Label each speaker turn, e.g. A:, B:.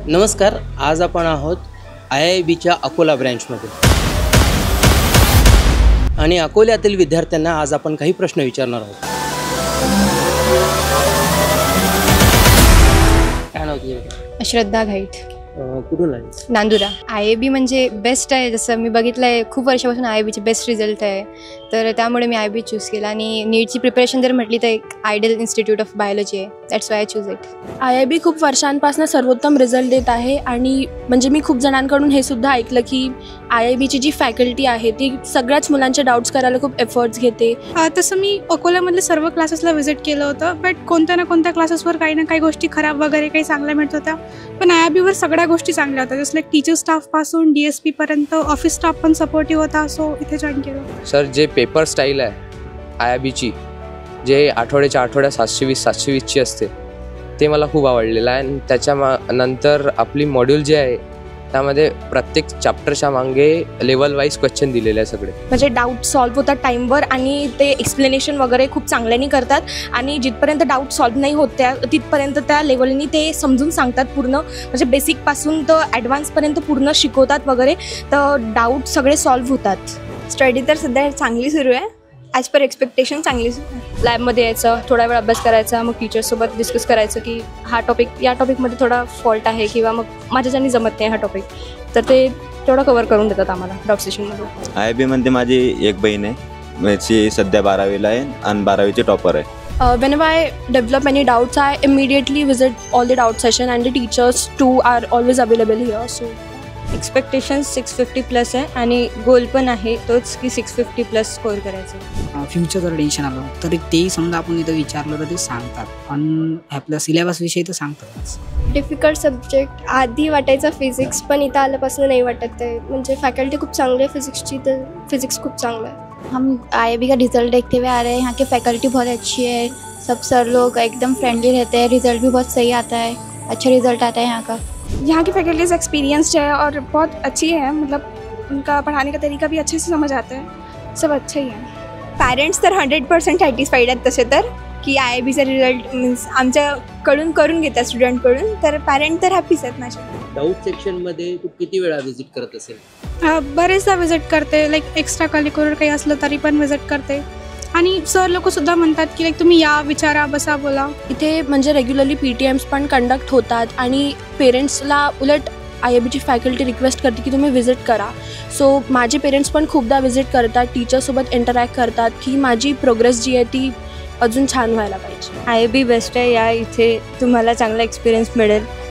A: नमस्कार, आज आपण आहोत IIBच्या अकोला ब्रँचमध्ये आणि अकोल्यातील विद्यार्थ्यांना आज आपण काही प्रश्न विचारणार आहोत. काय नाव तुझं?
B: श्रद्धा घाईट.
A: कुठून आलीस?
B: नांदुरा. IIB म्हणजे बेस्ट आहे. जसं मी बघितलं आहे खूप वर्षापासून IIBचे बेस्ट रिझल्ट आहे, तर त्यामुळे मी IIB चूज केला. आणि नीटची प्रिपरेशन जर म्हटली तर एक आयडियल इन्स्टिट्यूट ऑफ बायोलॉजी आहे. That's why I choose it.
C: IIB खूप वर्षांपासून सर्वोत्तम रिझल्ट देत आहे आणि म्हणजे मी खूप जणांकडून हे सुद्धा ऐकलं की IIBची जी फॅकल्टी आहे ती सगळ्याच मुलांचे डाऊट्स करायला खूप एफर्ट्स घेते.
D: तसं मी अकोल्यामधले सर्व क्लासेसला व्हिजिट केलं होतं, बट कोणत्या ना कोणत्या क्लासेसवर काही ना काही गोष्टी खराब वगैरे काही चांगल्या मिळत होत्या. पण IIBवर सगळ्या गोष्टी चांगल्या होत्या, जसं लाईक टीचर स्टाफपासून DSP पर्यंत ऑफिस स्टाफ पण सपोर्टिव्ह होता. सो इथे जॉईन केलं.
E: सर, जे पेपर स्टाईल आहे IIBची, जे आठवड्याच्या आठवड्या 720ची असते, ते मला खूप आवडलेलं आहे. आणि त्याच्या नंतर आपली मॉड्यूल जे आहे त्यामध्ये प्रत्येक चॅप्टरच्या मागे लेवल वाईज क्वेश्चन दिलेले आहे सगळे.
F: म्हणजे डाऊट सॉल्व्ह होतात टाईमवर आणि ते एक्सप्लेनेशन वगैरे खूप चांगल्याने करतात. आणि जिथपर्यंत डाऊट सॉल्व्ह नाही होत तिथपर्यंत त्या लेवलनी ते समजून सांगतात पूर्ण. म्हणजे बेसिकपासून तर ॲडव्हान्सपर्यंत पूर्ण शिकवतात वगैरे, तर डाऊट सगळे सॉल्व्ह होतात.
G: स्टडी तर सध्या चांगली सुरू आहे. ॲज पर एक्सपेक्टेशन चांगली सुरू आहे.
B: लॅबमध्ये यायचं, थोडा वेळ अभ्यास करायचा, मग टीचर्ससोबत डिस्कस करायचं की हा टॉपिक, या टॉपिकमध्ये थोडा फॉल्ट आहे किंवा मग माझ्याच्यानी जमत नाही हा टॉपिक, तर ते थोडं कवर करून देतात आम्हाला डाऊट सेशनमध्ये.
H: IIBमध्ये माझी एक बहीण आहे, ती सध्या 12वीला आहे आणि 12वीची टॉपर आहे.
C: Whenever I develop any doubts, I immediately visit all the doubt session and the teachers too are always available here. So
G: expectation 650+ आहे आणि गोल पण आहे तोच की 650+ स्कोअर करायचं.
I: फ्युचरचं टेन्शन आलं तर तेही समजा आपण इथं विचारलं तर ते सांगतात, पण आपल्या सिलेबस विषयी तर सांगतातच.
J: डिफिकल्ट सब्जेक्ट आधी वाटायचा फिजिक्स, पण इथं आल्यापासून नाही वाटत आहे. म्हणजे फैकल्टी खूप चांगली आहे फिजिक्सची, तर फिजिक्स खूप चांगलं आहे.
K: हम IIB का रिज़ल्ट देखते हुए आ रहे हैं. यहाँ की फैकल्टी बहुत अच्छी है, सब सर लोग एकदम फ्रेंडली रहते हैं, रिज़ल्ट भी बहुत सही आता है, अच्छा रिज़ल्ट आता है यहाँ का.
D: यहाँ की फैकल्टीज एक्सपीरियंस्ड है और बहुत अच्छी है. मतलब उनका पढ़ाने का तरीका भी अच्छे से समझ आता है. सब अच्छा ही है.
G: पॅरेंट्स तर 100% सॅटिस्फाईड आहेत तसे तर, की IIBचा रिझल्ट मीन्स आमच्याकडून करून घेतात स्टुडंटकडून, तर पॅरेंट तर हॅपीच आहेत माझे.
A: डाऊट सेक्शनमध्ये तू किती वेळा व्हिजिट करत असेल?
D: बरेचदा व्हिजिट करते. लाईक एक्स्ट्रा करिक्युलर काही असलं तरी पण व्हिजिट करते. आणि सर लोक सुद्धा म्हणतात की लाईक तुम्ही या, विचारा, बसा, बोला.
C: इथे म्हणजे रेग्युलरली PTMs पण कंडक्ट होतात आणि पेरेंट्सला उलट IIBची फॅकल्टी रिक्वेस्ट करते की तुम्ही व्हिजिट करा. सो माझे पेरेंट्स पण खूपदा व्हिजिट करतात, टीचरसोबत इंटरॅक्ट करतात की माझी प्रोग्रेस जी आहे ती अजून छान व्हायला पाहिजे.
G: IIB बेस्ट आहे. या इथे तुम्हाला चांगला एक्सपिरियन्स मिळेल.